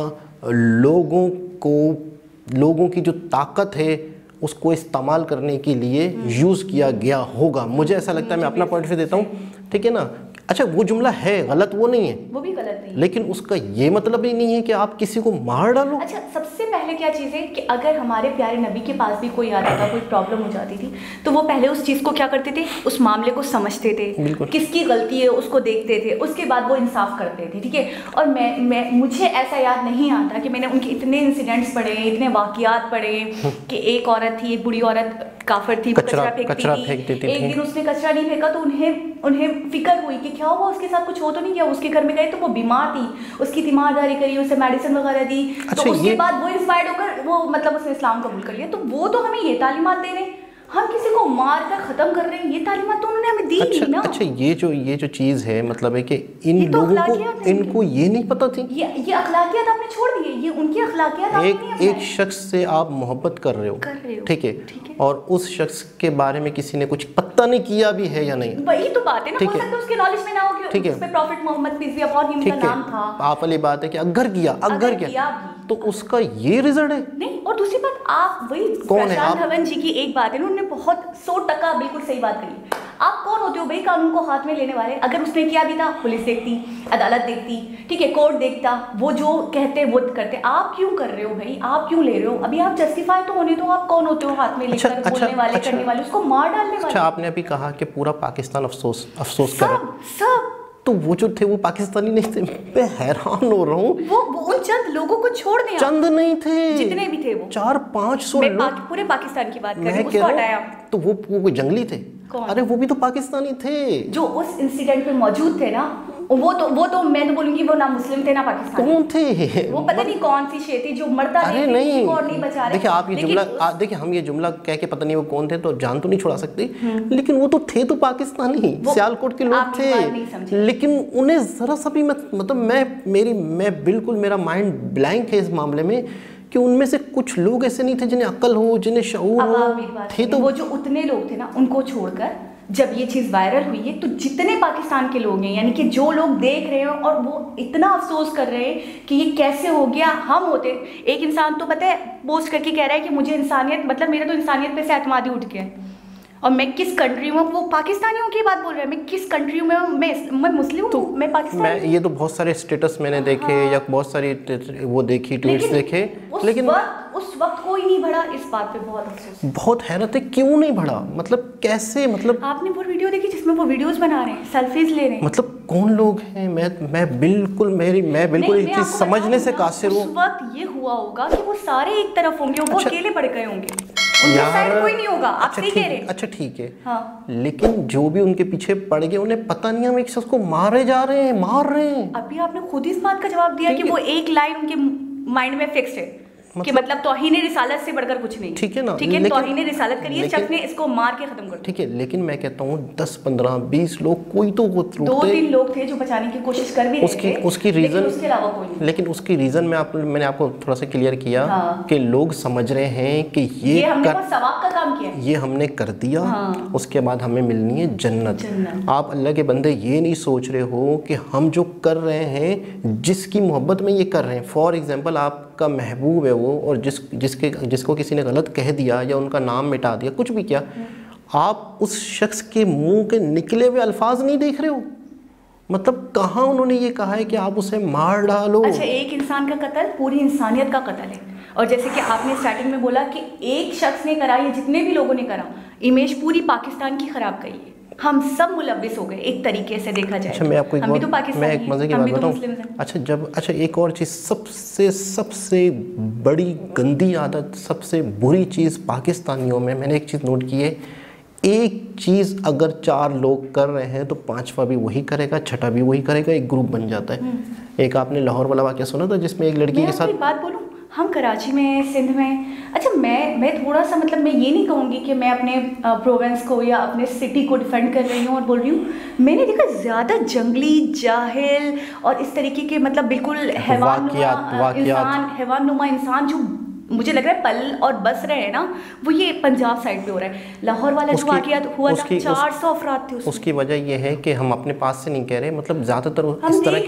लोगों की जो ताकत है उसको इस्तेमाल करने के लिए यूज़ किया गया होगा, मुझे ऐसा लगता है। मैं अपना पॉइंट ऑफ व्यू देता हूँ, ठीक है ना। अच्छा, वो जुमला है, गलत वो नहीं है, वो भी गलत नहीं, लेकिन उसका ये मतलब ही नहीं है कि आप किसी को मार डालो। अच्छा, सबसे पहले क्या चीज़ है कि अगर हमारे प्यारे नबी के पास भी कोई आता था, कोई प्रॉब्लम हो जाती थी, तो वो पहले उस चीज़ को क्या करते थे, उस मामले को समझते थे, किसकी गलती है उसको देखते थे, उसके बाद वो इंसाफ करते थे। ठीक है, और मुझे ऐसा याद नहीं आता कि मैंने उनके इतने इंसिडेंट्स पढ़े, इतने वाक़ियात पढ़े कि एक औरत थी, एक बूढ़ी औरत काफिर थी, कचरा फेंकती थी। एक दिन उसने कचरा नहीं फेंका तो उन्हें उन्हें फिक्र हुई कि क्या हुआ, उसके साथ कुछ हो तो नहीं गया। उसके घर में गए तो वो बीमार थी, उसकी तीमारदारी करी, उसे मेडिसिन वगैरह दी। तो उसके बाद वो इंस्पायर्ड होकर वो मतलब उसने इस्लाम कबूल कर लिया। तो वो तो हमें ये तालीमात दे रहे हैं, हम किसी को मार कर खत्म कर रहे हैं, ये तालीमात तो उन्होंने हमें दी नहीं ना। अच्छा, ये जो चीज़ है मतलब है कि इन लोगों को इनको ये नहीं पता थी, ये अखलाकियात आपने छोड़ दी है, ये उनकी अखलाकियात। एक शख्स से आप मोहब्बत कर रहे हो, ठीक है, और उस शख्स के बारे में किसी ने कुछ पता नहीं किया भी है या नहीं, वही तो बात है ना। हो सकता है उसके नॉलेज में ना हो कि उसमें प्रॉफिट मोहम्मद पीस भी अपॉन हिम का नाम था। आप वाली बात है कि अगर किया तो उसका ये रिजल्ट है नहीं। और दूसरी बात, आप वही प्रशांत धवन जी की एक बात है ना, उन्होंने बहुत 100% बिल्कुल सही बात कही। आप कौन होते हो भाई कानून को हाथ में लेने वाले? अगर उसने किया भी था, पुलिस देखती, अदालत देखती, ठीक है, कोर्ट देखता, वो जो कहते वो करते। आप क्यों कर रहे हो भाई? आप क्यों ले रहे हो? अभी आप जस्टिफाई तो होने दो, आप कौन होते हो हाथ में लेकर बोलने वाले, करने वाले, उसको मार डालने वाले? अच्छा, आपने अभी कहा कि पूरा पाकिस्तान अफसोस कर सब तो वो जो थे वो पाकिस्तानी नहीं थे। मैं हैरान हो रहा हूँ, वो उन चंद लोगों को छोड़ दिया। चंद नहीं थे, जितने भी थे वो 400-500 लोग। पूरे पाकिस्तान की बात कर रही हूं, उसको हटाया। तो वो जंगली थे। अरे वो भी तो पाकिस्तानी थे जो उस इंसिडेंट पे मौजूद थे ना। वो तो मैं तो बोलूंगी वो ना मुस्लिम थे ना पाकिस्तानी। कौन थे वो? पता नहीं कौन सी शेर थी जो मरता नहीं और नहीं बचा रहे। देखिए आप ये जुमला देखिए, हम ये जुमला कह के पता नहीं वो कौन थे तो जान तो नहीं छुड़ा सकते, लेकिन वो तो थे तो पाकिस्तानी, सियालकोट के लोग थे। लेकिन उन्हें जरा सा भी मतलब मैं बिल्कुल, मेरा माइंड ब्लैंक है इस मामले में कि उनमें से कुछ लोग ऐसे नहीं थे जिन्हें अक्ल हो, जिन्हें शऊर हो। थे तो वो जो उतने लोग थे ना, उनको छोड़कर जब ये चीज़ वायरल हुई है तो जितने पाकिस्तान के लोग हैं, यानी कि जो लोग देख रहे हैं और वो इतना अफसोस कर रहे हैं कि ये कैसे हो गया। हम होते, एक इंसान तो पता है पोस्ट करके कह रहा है कि मुझे इंसानियत, मतलब मेरा तो इंसानियत पे से एतमादी उठ गया है। और मैं किस कंट्री में, वो पाकिस्तानियों की बात बोल रहा है, मैं किस कंट्री में, मैं मुस्लिम हूँ, मैं पाकिस्तानी। ये तो बहुत सारे स्टेटस मैंने देखे या बहुत सारी वो देखी, ट्वीट्स देखे, लेकिन उस वक्त कोई नहीं बढ़ा इस बात पे। बहुत अफसोस, बहुत हैरत है क्यों नहीं बढ़ा, मतलब कैसे, मतलब आपने वो वीडियो देखी जिसमें वो वीडियोस बना रहे हैं, सेल्फीज ले रहे हैं, मतलब कौन लोग हैं? मैं बिल्कुल इस चीज समझने से कासिर हूँ। उस वक्त ये हुआ होगा कि वो सारे एक तरफ होंगे, वो अकेले पड़ गए होंगे, यार कोई नहीं होगा। आप सही कह रहे हैं। अच्छा ठीक है, हाँ। लेकिन जो भी उनके पीछे पड़ गए उन्हें पता नहीं हम एक शख्स को मार रहे हैं। अभी आपने खुद इस बात का जवाब दिया कि वो एक लाइन उनके माइंड में फिक्स्ड है कि मतलब तौहीने रिसालत से बढ़कर कुछ नहीं। ठीक है ना, ठीक है, तौहीने रिसालत करिए, शख्स ने इसको मार के खत्म कर। ठीक है, लेकिन मैं कहता हूँ 10, 15, 20 लोग, कोई तो वो 2-3 लोग थे जो बचाने की कोशिश कर भी रहे थे, उसकी रीजन, उसके अलावा कोई नहीं। लेकिन उसकी रीजन मैंने आपको थोड़ा सा क्लियर किया कि लोग समझ रहे हैं कि ये हमने सवाब का काम किया, ये हमने कर दिया, उसके बाद हमें मिलनी है जन्नत। आप अल्लाह के बंदे ये नहीं सोच रहे हो कि हम जो कर रहे हैं, जिसकी मोहब्बत में ये कर रहे हैं, फॉर एग्जाम्पल आपका महबूब है वो, और जिसको किसी ने गलत कह दिया या उनका नाम मिटा दिया, कुछ भी किया, आप उस शख्स के मुंह के निकले हुए अल्फाज नहीं देख रहे हो। मतलब कहाँ उन्होंने ये कहा है कि आप उसे मार डालो। अच्छा, एक इंसान का कत्ल पूरी इंसानियत का कत्ल है। और जैसे कि आपने स्टार्टिंग में बोला कि एक शख्स ने करा, या जितने भी लोगों ने करा, इमेज पूरी पाकिस्तान की खराब गई है। हम सब मुलव्विस हो गए एक तरीके से देखा जाए। अच्छा, मैं आपको हम भी तो पाकिस्तानी, मैं एक मजे की बात बताऊं। अच्छा, एक और चीज़, सबसे बड़ी गंदी आदत, सबसे बुरी चीज़ पाकिस्तानियों में मैंने एक चीज़ नोट की है, एक चीज़ अगर 4 लोग कर रहे हैं तो 5वां भी वही करेगा, 6वां भी वही करेगा, एक ग्रुप बन जाता है। एक आपने लाहौर वाला वाक़या सुना था जिसमें एक लड़की के साथ, बात बोलूं, हम कराची में, सिंध में, अच्छा मैं थोड़ा सा, मतलब मैं ये नहीं कहूँगी कि मैं अपने प्रोविंस को या अपने सिटी को डिफेंड कर रही हूँ और बोल रही हूँ, मैंने देखा ज़्यादा जंगली, जाहिल और इस तरीके के, मतलब बिल्कुल हैवानुमा इंसान जो मुझे लग रहा है पल और बस रहे हैं ना, वो ये पंजाब साइड पे हो रहा है। लाहौर वाला जो वाक़या हुआ था, 400 अफराद थे उसकी वजह यह है कि हम अपने पास से नहीं कह रहे, मतलब ज़्यादातर इस तरह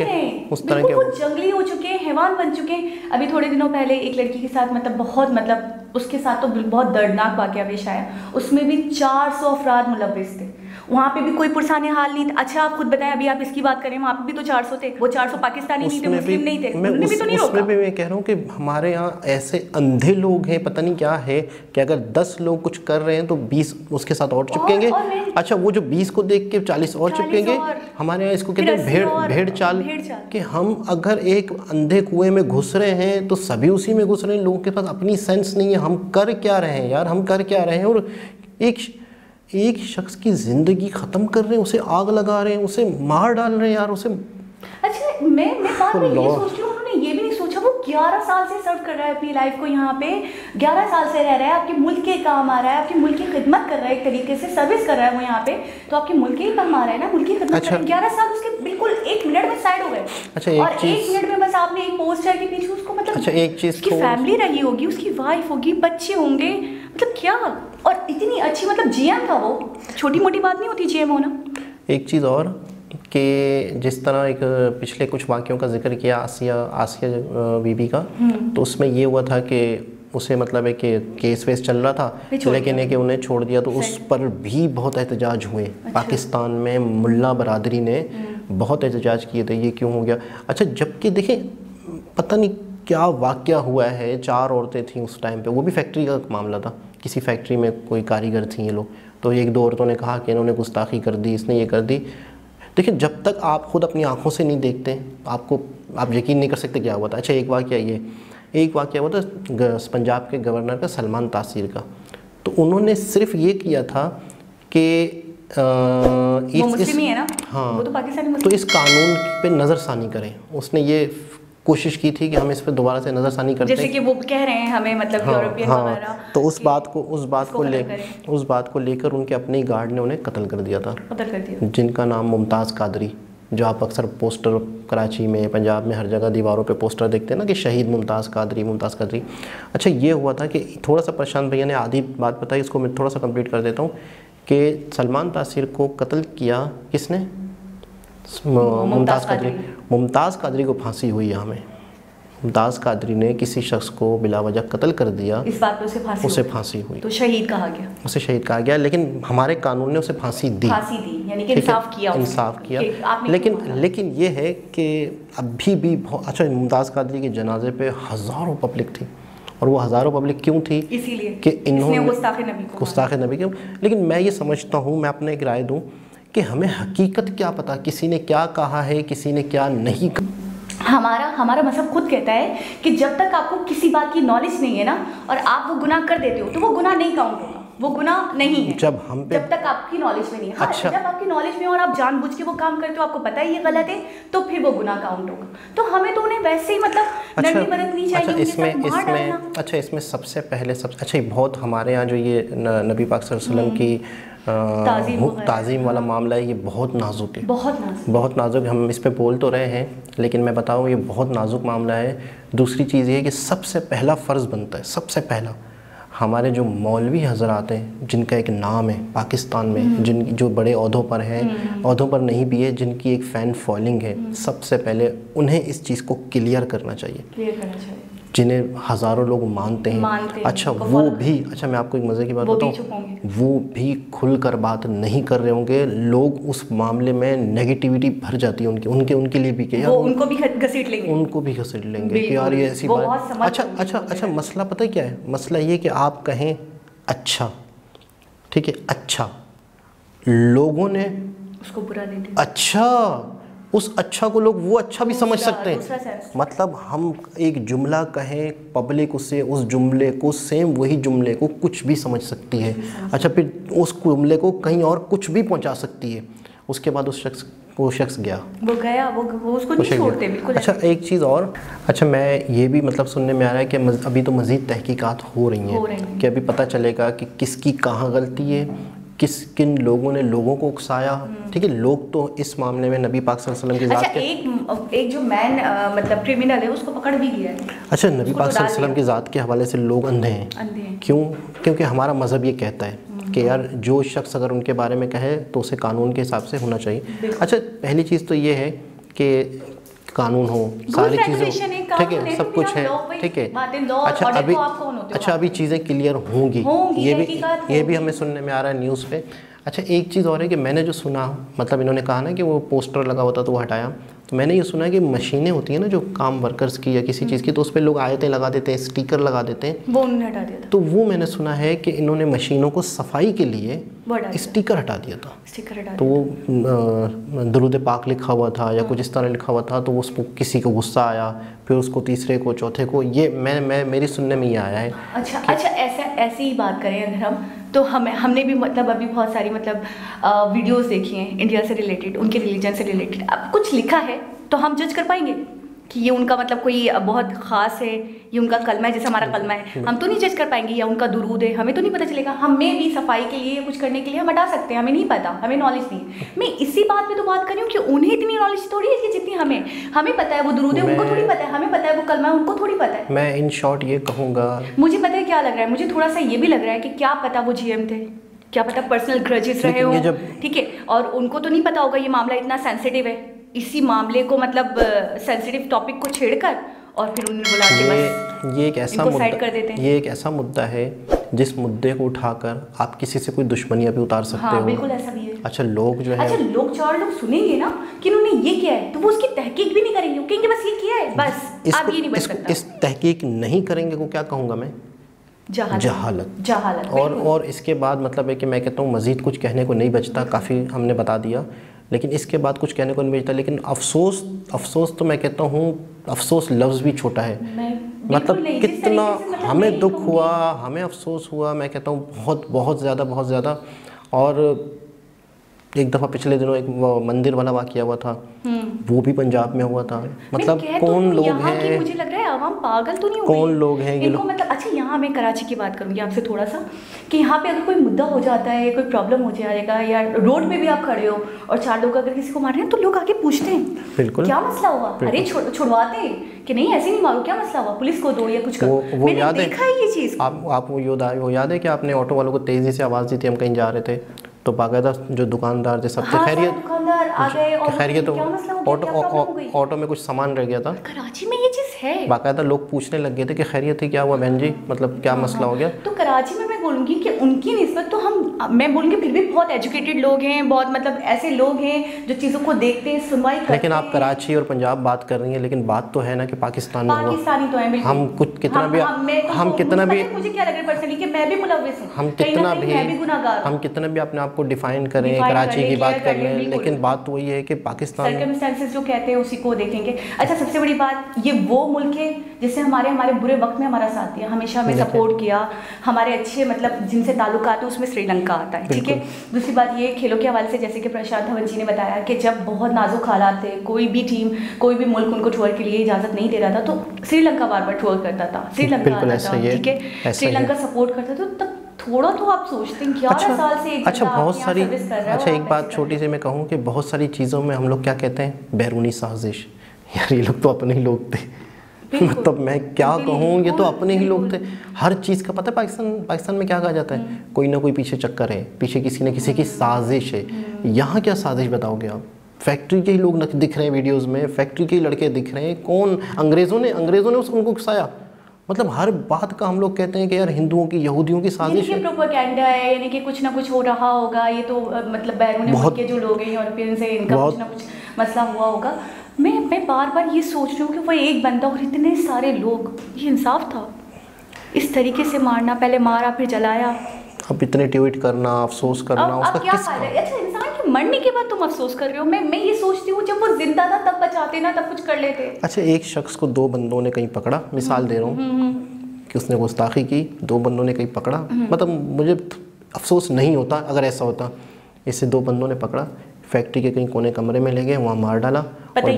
के वो जंगली हो चुके हैं, हैवान बन चुके हैं। अभी थोड़े दिनों पहले एक लड़की के साथ, मतलब उसके साथ तो बहुत दर्दनाक वाक़या पेश आया, उसमें भी 400 अफराद मुलव्विस थे, वहाँ पे भी कोई पुरसाने हाल नहीं था। अच्छा आप खुद बताएं, अभी आप इसकी बात करें, वहाँ पे भी तो 400 थे, वो 400 पाकिस्तानी नहीं थे, मुस्लिम नहीं थे, उन्होंने भी तो नहीं रोका। उसमें भी मैं कह रहा हूँ कि हमारे यहाँ ऐसे अंधे लोग हैं, पता नहीं क्या है, कि अगर 10 लोग कुछ कर रहे हैं तो 20 उसके साथ और चिपकेंगे। अच्छा, वो जो 20 को देख के 40 और चिपकेंगे। हमारे यहाँ इसको कहते हैं भेड़ चाल, कि हम अगर एक अंधे कुएं में घुस रहे हैं तो सभी उसी में घुस रहे हैं। लोगों के पास अपनी सेंस नहीं है, हम कर क्या रहे हैं यार, हम कर क्या रहे हैं। और एक शख्स की ज़िंदगी ख़त्म कर रहे हैं, उसे आग लगा रहे हैं, उसे मार डाल रहे हैं यार, उसे। अच्छा मैं बात में ये सोच रही हूँ, उन्होंने ये भी नहीं सोचा वो 11 साल से सर्व कर रहा है अपनी लाइफ को यहाँ पे, 11 साल से रह रहा है, आपके मुल्क के काम आ रहा है, आपके मुल्क की खिदमत कर रहा है, एक तरीके से सर्विस कर रहा है वो यहाँ पे, तो आपके मुल्क के ही काम आ रहा है ना, मुल्क की खिदमत कर रहा है। 11 साल उसके बिल्कुल 1 मिनट में साइड हो गए। अच्छा, और 1 मिनट में बस आपने एक पोस्टर के पीछे उसको मतलब, अच्छा एक चीज़, उसकी फैमिली रही होगी, उसकी वाइफ होगी, बच्चे होंगे, मतलब क्या, और इतनी अच्छी मतलब जीएम था वो, छोटी मोटी बात नहीं होती जीएम होना। एक चीज़ और कि जिस तरह एक पिछले कुछ वाक़यों का जिक्र किया आसिया बीबी का, तो उसमें ये हुआ था कि उसे मतलब है कि केस वेस चल रहा था, लेकिन है कि उन्हें छोड़ दिया, तो उस पर भी बहुत एहतजाज हुए। अच्छा। पाकिस्तान में मुल्ला बरादरी ने बहुत एहतजाज किए थे, ये क्यों हो गया। अच्छा, जबकि देखें पता नहीं क्या वाक़या हुआ है, 4 औरतें थीं उस टाइम पे, वो भी फैक्ट्री का मामला था, किसी फैक्ट्री में कोई कारीगर थी ये लोग, तो 1-2 औरतों ने कहा कि इन्होंने गुस्ताखी कर दी, इसने ये कर दी। देखिए जब तक आप खुद अपनी आंखों से नहीं देखते आप यकीन नहीं कर सकते क्या हुआ था। अच्छा एक वाक़या हुआ था पंजाब के गवर्नर का, सलमान तासीर का, तो उन्होंने सिर्फ ये किया था कि वो मुस्लिम ही है ना, हाँ, वो तो पाकिस्तानी मुस्लिम, तो इस कानून पे नज़रसानी करें, उसने ये कोशिश की थी कि हम इस पर दोबारा से नज़रसानी करते हैं, जैसे कि वो कह रहे हैं हमें मतलब यूरोपियन वगैरह, तो उस बात को लेकर उनके अपने ही गार्ड ने उन्हें कत्ल कर दिया था, जिनका नाम मुमताज़ कादरी, जो आप अक्सर पोस्टर कराची में, पंजाब में हर जगह दीवारों पे पोस्टर देखते हैं ना कि शहीद मुमताज़ कादरी। अच्छा ये हुआ था कि थोड़ा सा प्रशांत भैया ने आधी बात बताई, इसको मैं थोड़ा सा कंप्लीट कर देता हूँ कि सलमान तासीर को कत्ल किया किसने, मुमताज़ कादरी को फांसी हुई यहाँ में। मुमताज़ कादरी ने किसी शख्स को बिलावजह कत्ल कर दिया, इस बात पे उसे फांसी हुई, तो शहीद कहा गया, उसे शहीद कहा गया, लेकिन हमारे कानून ने उसे फांसी दी, यानी कि इंसाफ किया। लेकिन ये है कि अभी भी बहुत अच्छा, मुमताज़ कादरी के जनाजे पे हज़ारों पब्लिक थी, और वो हज़ारों पब्लिक क्यों थी, इसीलिए कि इन्होंने गुस्ताखे नबी क्यों। लेकिन मैं ये समझता हूँ, मैं अपने एक राय दूँ कि हमें हकीकत क्या पता, किसी ने क्या कहा है, किसी ने क्या नहीं कहा। हमारा मज़हब खुद कहता है कि जब तक आपको किसी बात की नॉलेज नहीं है ना, और आप वो गुनाह कर देते हो, तो वो गुनाह नहीं काउंट होगा, वो गुनाह नहीं है जब तक आपकी नॉलेज में नहीं है। अच्छा। जब आपकी नॉलेज में और आप जानबूझ के वो काम करते हो, आपको पता है ये गलत है, तो फिर वो गुनाह काउंट होगा। तो हमें तो उन्हें वैसे ही मतलब नरमी बरतनी चाहिए। इसमें सबसे पहले बहुत हमारे यहाँ जो ये नबी पाक सल्लल्लाहु अलैहि वसल्लम की ताज़ीम वाला मामला है, ये बहुत नाजुक है, बहुत नाजुक। हम इस पे बोल तो रहे हैं, लेकिन मैं बताऊँ ये बहुत नाजुक मामला है। दूसरी चीज़ ये है कि सबसे पहला फ़र्ज़ बनता है, सबसे पहला हमारे जो मौलवी हज़रात हैं, जिनका एक नाम है पाकिस्तान में, जो बड़े ओहदों पर हैं, ओहदों पर नहीं भी है, जिनकी एक फ़ैन फॉलोइंग है, सबसे पहले उन्हें इस चीज़ को क्लियर करना चाहिए, जिन्हें हज़ारों लोग मानते हैं। अच्छा वो भी, अच्छा मैं आपको एक मज़े की बात बताऊँ, वो भी खुलकर बात नहीं कर रहे होंगे, लोग उस मामले में नेगेटिविटी भर जाती है उनके लिए भी, कि यार उनको भी घसीट लेंगे कि यार ये ऐसी बात। अच्छा मसला पता है क्या है, मसला ये कि आप कहें अच्छा, ठीक है, अच्छा, लोगों ने उसको बुरा ले लिया, अच्छा, उस अच्छा को लोग वो अच्छा भी समझ सकते हैं। मतलब हम एक जुमला कहें, पब्लिक उससे उस जुमले को, सेम वही जुमले को कुछ भी समझ सकती है। अच्छा फिर उस जुमले को कहीं और कुछ भी पहुंचा सकती है। उसके बाद वो शख्स गया, वो उसको नहीं छोड़ते बिल्कुल। अच्छा एक चीज़ और, अच्छा मैं ये भी मतलब सुनने में आ रहा है कि अभी तो मज़ीद तहकीकात हो रही हैं कि अभी पता चलेगा कि किसकी कहाँ गलती है, किन लोगों ने लोगों को उकसाया। ठीक है, लोग तो इस मामले में नबी पाक सल्लल्लाहु अलैहि वसल्लम की ज़ात के एक जो मैन मतलब क्रिमिनल है, उसको पकड़ भी लिया है। अच्छा, नबी पाक सल्लल्लाहु अलैहि वसल्लम की ज़ात के हवाले से लोग अंधे हैं। क्यों? क्योंकि हमारा मज़हब ये कहता है कि यार जो शख्स अगर उनके बारे में कहे तो उसे कानून के हिसाब से होना चाहिए। अच्छा पहली चीज़ तो ये है कि कानून हो, सारी चीज़ें, ठीक है, सब कुछ है, ठीक है। अच्छा अभी चीज़ें क्लियर होंगी, ये भी हमें सुनने में आ रहा है न्यूज़ पे। अच्छा एक चीज़ और है कि मैंने जो सुना, मतलब इन्होंने कहा ना कि वो पोस्टर लगा होता तो वो हटाया, तो मैंने ये सुना है कि मशीनें होती हैं ना जो काम वर्कर्स की या किसी चीज़ की, तो उस पर लोग आयतें लगा देते हैं, स्टिकर लगा देते हैं, वो उन्होंने हटा दिया था। तो वो मैंने सुना है कि इन्होंने मशीनों को सफाई के लिए स्टिकर हटा दिया था। तो वो दरूद पाक लिखा हुआ था या कुछ इस तरह लिखा हुआ था, तो उसको किसी को गुस्सा आया, फिर उसको तीसरे को, चौथे को, ये मैं मेरी सुनने में ये आया है। अच्छा ऐसी ही बात करें अगर हम, तो हमने भी मतलब अभी बहुत सारी मतलब वीडियोस देखी हैं इंडिया से रिलेटेड, उनके रिलीजन से रिलेटेड। अब कुछ लिखा है तो हम जज कर पाएंगे कि ये उनका मतलब कोई बहुत ख़ास है, ये उनका कलमा है जैसे हमारा कलमा है, हम तो नहीं जज कर पाएंगे, या उनका दुरूद है, हमें तो नहीं पता चलेगा। हमें भी सफाई के लिए कुछ करने के लिए हम हटा सकते हैं, हमें नहीं पता, हमें नॉलेज नहीं। मैं इसी बात पे तो बात कर रही हूँ कि उन्हें इतनी नॉलेज थोड़ी है जितनी हमें पता है वो दुरूद है, उनको थोड़ी पता है, हमें पता है वो कलमा है, उनको थोड़ी पता है। मैं इन शॉर्ट ये कहूँगा, मुझे पता है क्या लग रहा है, मुझे थोड़ा सा ये भी लग रहा है कि क्या पता वो GM थे, क्या पता पर्सनल ग्रजेस रहे हो, ठीक है, और उनको तो नहीं पता होगा ये मामला इतना सेंसिटिव है, इसी मामले को मतलब सेंसिटिव टॉपिक को छेड़कर और फिर उन्हें बुला के बस ये एक ऐसा मुद्दा कर देते हैं। ये एक ऐसा मुद्दा है जिस मुद्दे को उठाकर आप किसी से कोई दुश्मनियां भी उतार सकते हो। बिल्कुल ऐसा भी है। अच्छा लोग जो है, अच्छा लोग 4 लोग सुनेंगे ना कि उन्होंने ये किया है तो वो उसकी तहकीक भी नहीं करेंगे, वो कहेंगे बस ये किया है, बस आप ये नहीं बच सकता। इस तहकीक नहीं करेंगे को क्या कहूँगा मैं, जहालत। और इसके बाद मतलब है कि मैं कहता हूँ मज़ीद कुछ कहने को नहीं बचता, काफ़ी हमने बता दिया, लेकिन इसके बाद कुछ कहने को नहीं बचता। लेकिन अफसोस तो मैं कहता हूँ, अफसोस लफ्ज़ भी छोटा है, मतलब कितना हमें दुख हुआ, हमें अफसोस हुआ, मैं कहता हूँ बहुत ज़्यादा। और एक दफ़ा पिछले दिनों एक मंदिर वाला वाक़या हुआ था, वो भी पंजाब में हुआ था। मतलब कौन लोग हैं, मुझे लग रहा है आवाम पागल तो नहीं हो कौन लोग हैं ये लोग। मतलब अच्छा यहाँ मैं कराची की बात करूँगी आपसे थोड़ा सा, कि यहाँ पे अगर कोई मुद्दा हो जाता है, कोई प्रॉब्लम हो जाएगा, या रोड पे भी आप खड़े हो और 4 लोग अगर किसी को मार रहे हैं तो लोग आके पूछते हैं बिल्कुल क्या मसला हुआ, अरे छुड़वाते कि नहीं ऐसे नहीं मारो, क्या मसला हुआ, पुलिस को दो या कुछ करो। वो याद है, देखा है ये चीज़, आप वो याद है कि आपने ऑटो वालों को तेज़ी से आवाज़ दी थी, हम कहीं जा रहे थे तो बाकायदा जो दुकानदार थे सबके खैरियत, दुकानदार आ गए और खैरियत, ऑटो में कुछ सामान रह गया था। कराची में ये चीज़ है, बाकायदा लोग पूछने लग गए थे कि खैरियत है, क्या हुआ बहन जी, मतलब क्या मसला हो गया। तो कराची में मैं बोलूँगी कि उनकी निस्बत तो मैं बोलूँगी फिर भी बहुत एजुकेटेड लोग हैं, बहुत मतलब ऐसे लोग हैं जो चीज़ों को देखते हैं, सुनवाई करते हैं। लेकिन आप कराची और पंजाब बात कर रही हैं, लेकिन बात तो है ना कि पाकिस्तान में पाकिस्तानी तो है, हम कुछ कितना भी मुझे क्या लग रहा है पर्सनली कि मैं भी मुलव्विस हूँ, हम कितना भी अपने आप को डिफाइन करें, कराची की बात कर लें, लेकिन बात वही है कि पाकिस्तान सर्कमस्टेंसेस जो कहते हैं उसी को देखेंगे। अच्छा सबसे बड़ी बात, ये वो मुल्क है जिससे हमारे बुरे वक्त में हमारा साथ दिया, हमेशा हमें सपोर्ट किया, हमारे अच्छे मतलब जिनसे ताल्लुकात है उसमें श्रीलंका आता है, ठीक है। दूसरी बात ये खेलों के हवाले से जैसे कि प्रशांत धवन जी ने बताया कि जब बहुत नाजुक हालात थे, कोई भी टीम कोई भी मुल्क उनको टूर के लिए इजाज़त नहीं दे रहा था तो श्रीलंका बार बार टूर करता था, श्रीलंका आता था, ठीक है, श्रीलंका सपोर्ट करता था। तब थोड़ा तो आप सोचते हैं 11 साल से बहुत सारी एक बात छोटी सी मैं कहूँ कि बहुत सारी चीज़ों में हम लोग क्या कहते हैं, बैरूनी साजिश। यार ये लोग तो अपने ही लोग थे, मतलब मैं क्या कहूँ, ये तो अपने ही लोग थे। हर चीज़ का पता है पाकिस्तान में क्या कहा जाता है, कोई ना कोई पीछे चक्कर है, पीछे किसी न किसी की साजिश है। यहाँ क्या साजिश बताओगे आप, फैक्ट्री के ही लोग दिख रहे हैं वीडियोज़ में, फैक्ट्री के ही लड़के दिख रहे हैं। कौन, अंग्रेज़ों ने उनको उकसाया, मतलब हर बात का हम लोग कहते हैं कि यार हिंदुओं की यहूदियों की साजिश है, प्रोपेगेंडा है, यानी कि कुछ ना कुछ हो रहा होगा। ये तो मतलब बैरूनी मुल्क के जो लोग हैं यूरोपियन से, इनका कुछ ना कुछ मसला हुआ होगा। मैं बार बार ये सोच रही हूँ कि वो एक बंदा और इतने सारे लोग, ये इंसाफ था इस तरीके से मारना, पहले मारा फिर जलाया, अब इतने ट्वीट करना, अफसोस करना, उसका क्या फायदा। अच्छा इंसान के मरने के बाद तुम अफसोस कर रहे हो, मैं ये सोचती हूँ जब वो जिंदा था तब बचाते ना, तब कुछ कर लेते। अच्छा एक शख्स को 2 बंदों ने कहीं पकड़ा, मिसाल दे रहा हूँ कि उसने गुस्ताखी की, 2 बंदों ने कहीं पकड़ा, मतलब मुझे अफसोस नहीं होता अगर ऐसा होता। इससे 2 बंदों ने पकड़ा, फैक्ट्री के कहीं कोने कमरे में ले गए, वहाँ मार डाला और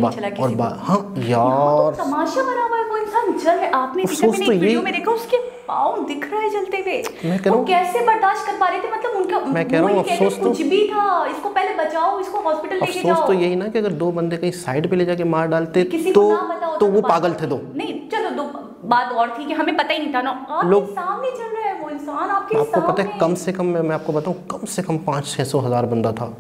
हाँ यार तमाशा बना हुआ है, वो इंसान जल है। आपने वीडियो में देखा उसके पाँव दिख रहा है जलते हुए, वो कैसे बर्दाश्त कर पा रहे थे, मतलब उनका मैं कह रहा हूँ अफसोस कुछ भी था, इसको पहले बचाओ, इसको हॉस्पिटल लेके जाओ। अफसोस तो यही ना कि अगर 2 बंदे कहीं साइड पे ले जाके मार डालते तो वो पागल थे 2। नहीं चलो 2 बात और थी कि हमें पता ही नहीं था ना, आपके सामने चल रहा है वो इंसान, आपको पता है कम से कम मैं आपको बताऊं, कम से कम 500-600 हज़ार बंदा था,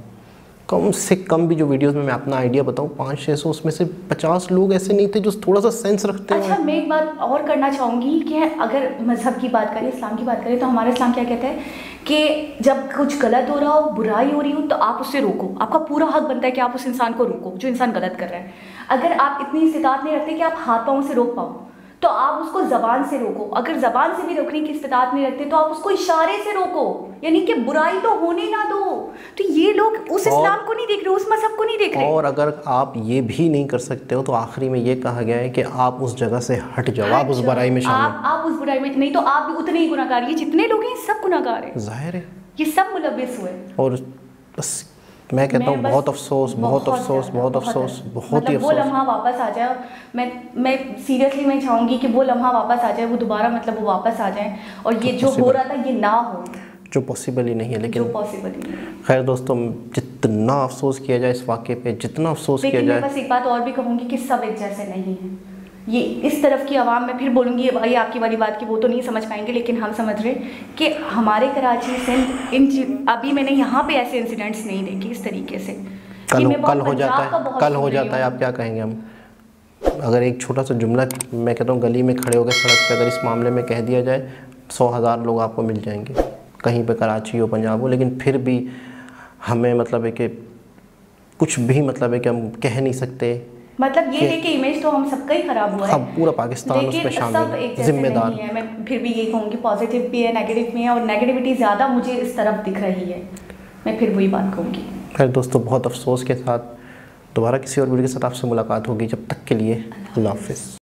कम से कम भी। जो वीडियोस में मैं अपना आइडिया बताऊं 500-600, उसमें से 50 लोग ऐसे नहीं थे जो थोड़ा सा सेंस रखते हैं। अच्छा मैं एक बात और करना चाहूँगी कि अगर मज़हब की बात करें, इस्लाम की बात करें, तो हमारा इस्लाम क्या कहता है कि जब कुछ गलत हो रहा हो, बुराई हो रही हो, तो आप उससे रोको, आपका पूरा हक बनता है कि आप उस इंसान को रोको जो इंसान गलत कर रहा है। अगर आप इतनी इस्तिताअत नहीं रखते कि आप हाथ पाँव से रोक पाओ, तो आप उसको ज़बान से रोको। अगर ज़बान से भी रोकने की इस्तिताअत नहीं रखते तो आप उसको इशारे से रोको, यानी कि बुराई तो होने ना दो। तो ये लोग उस इस्लाम को नहीं देख रहे, उस मजहब को नहीं देख रहे। और अगर आप ये भी नहीं कर सकते हो तो आखिरी में ये कहा गया है कि आप उस जगह से हट जाओ, आप उस बुराई में शामिल, आप उस बुराई में, नहीं तो आप भी उतने ही गुनाहगार। ये जितने लोग हैं सब गुनाहगार हैं, जाहिर है, ये सब मुलव्विस हुए। और बस मैं कहता हूँ बहुत अफसोस, बहुत अफसोस, बहुत अफसोस, बहुत ही अफसोस। वो लम्हा वापस आ जाए, मैं सीरियसली मैं चाहूँगी कि वो लम्हा वापस आ जाए, वो दोबारा मतलब वो वापस आ जाए, और ये जो हो रहा था ये ना हो, जो पॉसिबल ही नहीं है। लेकिन पॉसिबल ही नहीं। खैर दोस्तों, जितना अफसोस किया जाए इस वाक़े पे, जितना अफसोस किया जाए, मैं बस एक बात और भी कहूँगी कि सब एक जैसे नहीं हैं। ये इस तरफ की आवाम, मैं फिर बोलूँगी भाई आपकी वाली बात की वो तो नहीं समझ पाएंगे, लेकिन हम समझ रहे कि हमारे कराची सिंध अभी मैंने यहाँ पे ऐसे इंसिडेंट्स नहीं देखे इस तरीके से। कल हो जाता है, कल हो जाता है, आप क्या कहेंगे? हम अगर एक छोटा सा जुमला मैं कहता हूँ गली में खड़े होकर सड़क पे अगर इस मामले में कह दिया जाए, 100,000 लोग आपको मिल जाएंगे, कहीं पे कराची हो, पंजाब हो, लेकिन फिर भी हमें मतलब है कि कुछ भी मतलब है कि हम कह नहीं सकते। मतलब ये है कि इमेज तो हम सबका ही खराब हुआ है, अब पूरा पाकिस्तान उस पे शामिल है, जिम्मेदार है। मैं फिर भी ये कहूँगी पॉजिटिव भी है, नेगेटिव भी है, और नेगेटिविटी ज़्यादा मुझे इस तरफ दिख रही है। मैं फिर वही बात कहूँगी। खैर दोस्तों, बहुत अफसोस के साथ दोबारा किसी और वीडियो के साथ आपसे मुलाकात होगी। जब तक के लिए अल्लाह हाफ़िज़।